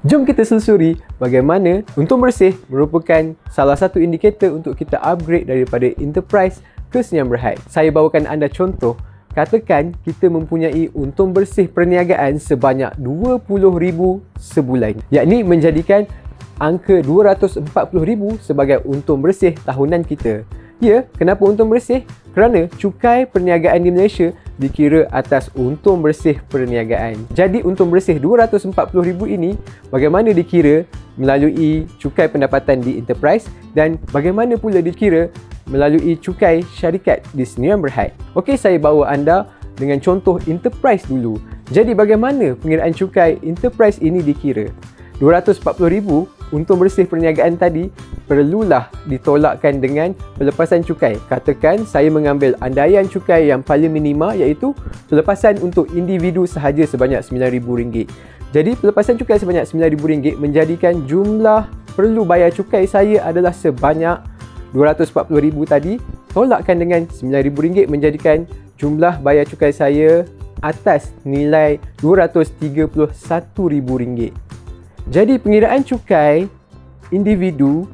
Jom kita selusuri bagaimana untung bersih merupakan salah satu indikator untuk kita upgrade daripada enterprise ke Sdn Bhd. Saya bawakan anda contoh. Katakan kita mempunyai untung bersih perniagaan sebanyak 20,000 sebulan. Yakni menjadikan angka 240,000 sebagai untung bersih tahunan kita. Ya, kenapa untung bersih? Kerana cukai perniagaan di Malaysia dikira atas untung bersih perniagaan. Jadi untung bersih 240,000 ini bagaimana dikira melalui cukai pendapatan di enterprise dan bagaimana pula dikira melalui cukai syarikat di Sdn Bhd. Okey, saya bawa anda dengan contoh enterprise dulu. Jadi bagaimana pengiraan cukai enterprise ini dikira? 240,000 untung bersih perniagaan tadi perlulah ditolakkan dengan pelepasan cukai. Katakan saya mengambil andaian cukai yang paling minima iaitu pelepasan untuk individu sahaja sebanyak RM9,000. Jadi pelepasan cukai sebanyak RM9,000 menjadikan jumlah perlu bayar cukai saya adalah sebanyak 240,000 tadi. Tolakkan dengan RM9,000 menjadikan jumlah bayar cukai saya atas nilai RM231,000. Jadi pengiraan cukai individu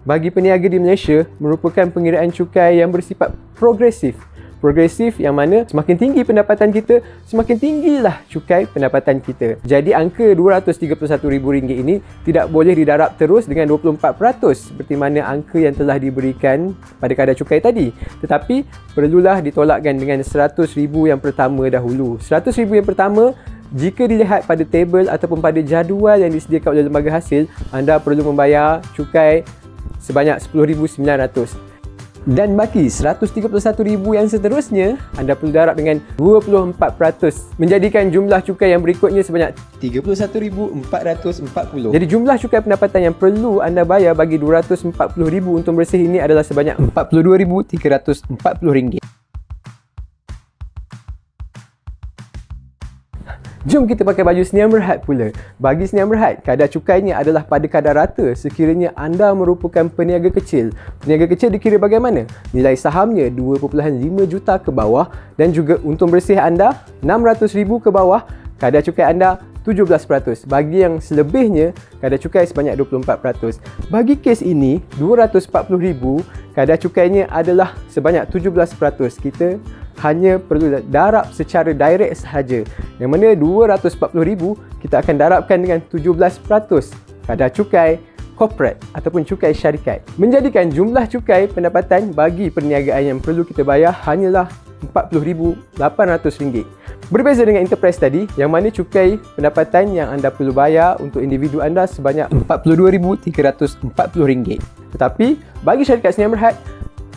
bagi peniaga di Malaysia merupakan pengiraan cukai yang bersifat progresif. Progresif yang mana semakin tinggi pendapatan kita, semakin tinggilah cukai pendapatan kita. Jadi angka RM231,000 ini tidak boleh didarab terus dengan 24% seperti mana angka yang telah diberikan pada kadar cukai tadi. Tetapi perlulah ditolakkan dengan RM100,000 yang pertama dahulu. RM100,000 yang pertama, jika dilihat pada tabel ataupun pada jadual yang disediakan oleh lembaga hasil, anda perlu membayar cukai sebanyak RM10,900. Dan bagi RM131,000 yang seterusnya, anda perlu darab dengan 24%, menjadikan jumlah cukai yang berikutnya sebanyak RM31,440. Jadi jumlah cukai pendapatan yang perlu anda bayar bagi RM240,000 untung bersih ini adalah sebanyak RM42,340. Jom kita pakai baju Sdn Bhd pula. Bagi Sdn Bhd, kadar cukainya adalah pada kadar rata sekiranya anda merupakan peniaga kecil. Peniaga kecil dikira bagaimana? Nilai sahamnya 2.5 juta ke bawah dan juga untung bersih anda 600,000 ke bawah, kadar cukai anda 17%. Bagi yang selebihnya, kadar cukai sebanyak 24%. Bagi kes ini, 240,000, kadar cukainya adalah sebanyak 17%. Kita hanya perlu darab secara direct sahaja. Yang mana 240,000 kita akan darabkan dengan 17% kadar cukai corporate ataupun cukai syarikat. Menjadikan jumlah cukai pendapatan bagi perniagaan yang perlu kita bayar hanyalah RM40,800. Berbeza dengan enterprise tadi, yang mana cukai pendapatan yang anda perlu bayar untuk individu anda sebanyak RM42,340. Tetapi bagi syarikat Sdn Bhd,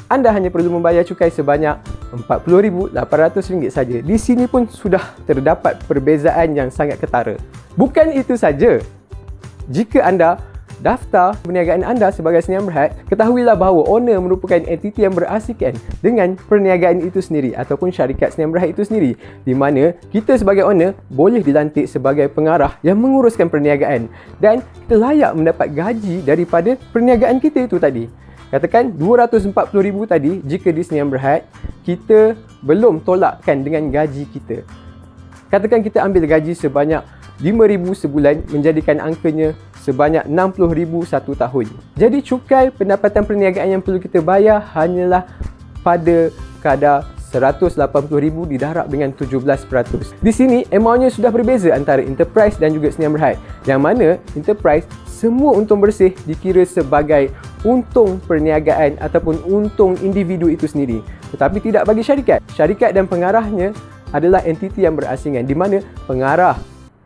anda hanya perlu membayar cukai sebanyak RM40,800 saja. Di sini pun sudah terdapat perbezaan yang sangat ketara. Bukan itu saja. Jika anda daftar perniagaan anda sebagai Sdn Bhd, ketahuilah bahawa owner merupakan entiti yang berasaskan dengan perniagaan itu sendiri ataupun syarikat Sdn Bhd itu sendiri, di mana kita sebagai owner boleh dilantik sebagai pengarah yang menguruskan perniagaan dan kita layak mendapat gaji daripada perniagaan kita itu tadi. Katakan 240,000 tadi, jika di Sdn Bhd kita belum tolakkan dengan gaji kita. Katakan kita ambil gaji sebanyak 5,000 sebulan, menjadikan angkanya sebanyak 60,000 satu tahun. Jadi cukai pendapatan perniagaan yang perlu kita bayar hanyalah pada kadar 180,000 didarab dengan 17%. Di sini amountnya sudah berbeza antara enterprise dan juga Sdn Bhd. Yang mana enterprise semua untung bersih dikira sebagai untung perniagaan ataupun untung individu itu sendiri. Tetapi tidak bagi syarikat. Syarikat dan pengarahnya adalah entiti yang berasingan, di mana pengarah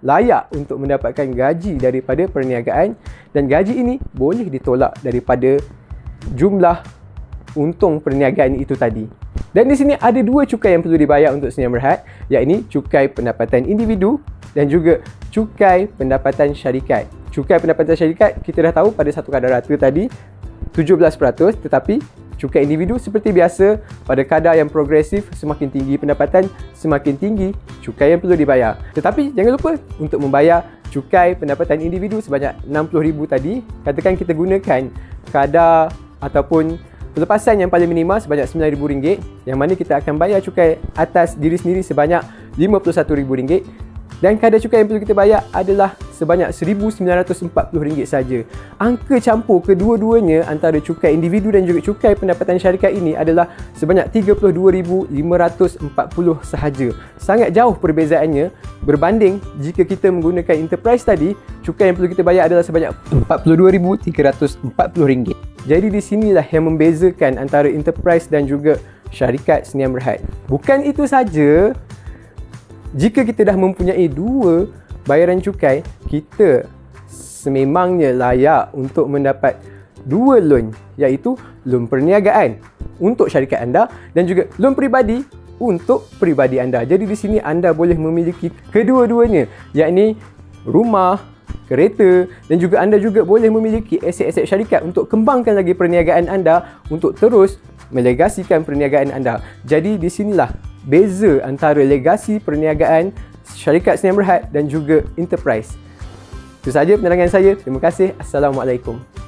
layak untuk mendapatkan gaji daripada perniagaan dan gaji ini boleh ditolak daripada jumlah untung perniagaan itu tadi. Dan di sini ada dua cukai yang perlu dibayar untuk Sdn Bhd, iaitu cukai pendapatan individu dan juga cukai pendapatan syarikat. Cukai pendapatan syarikat kita dah tahu pada satu kadar rata tadi 17%, tetapi cukai individu seperti biasa pada kadar yang progresif, semakin tinggi pendapatan, semakin tinggi cukai yang perlu dibayar. Tetapi jangan lupa untuk membayar cukai pendapatan individu sebanyak 60,000 tadi. Katakan kita gunakan kadar ataupun pelepasan yang paling minima sebanyak RM9,000, yang mana kita akan bayar cukai atas diri sendiri sebanyak RM51,000. Dan kadar cukai yang perlu kita bayar adalah sebanyak RM1,940 saja. Angka campur kedua-duanya antara cukai individu dan juga cukai pendapatan syarikat ini adalah sebanyak RM32,540 sahaja. Sangat jauh perbezaannya berbanding jika kita menggunakan enterprise tadi, cukai yang perlu kita bayar adalah sebanyak RM42,340. Jadi di sinilah yang membezakan antara enterprise dan juga syarikat Sdn Bhd. Bukan itu saja, jika kita dah mempunyai dua bayaran cukai, kita sememangnya layak untuk mendapat dua loan, iaitu loan perniagaan untuk syarikat anda dan juga loan peribadi untuk peribadi anda. Jadi di sini anda boleh memiliki kedua-duanya, yakni rumah, kereta, dan juga anda juga boleh memiliki aset-aset syarikat untuk kembangkan lagi perniagaan anda untuk terus melegasikan perniagaan anda. Jadi di sinilah beza antara legasi perniagaan syarikat Sdn Bhd dan juga enterprise. Itu sahaja penerangan saya. Terima kasih. Assalamualaikum.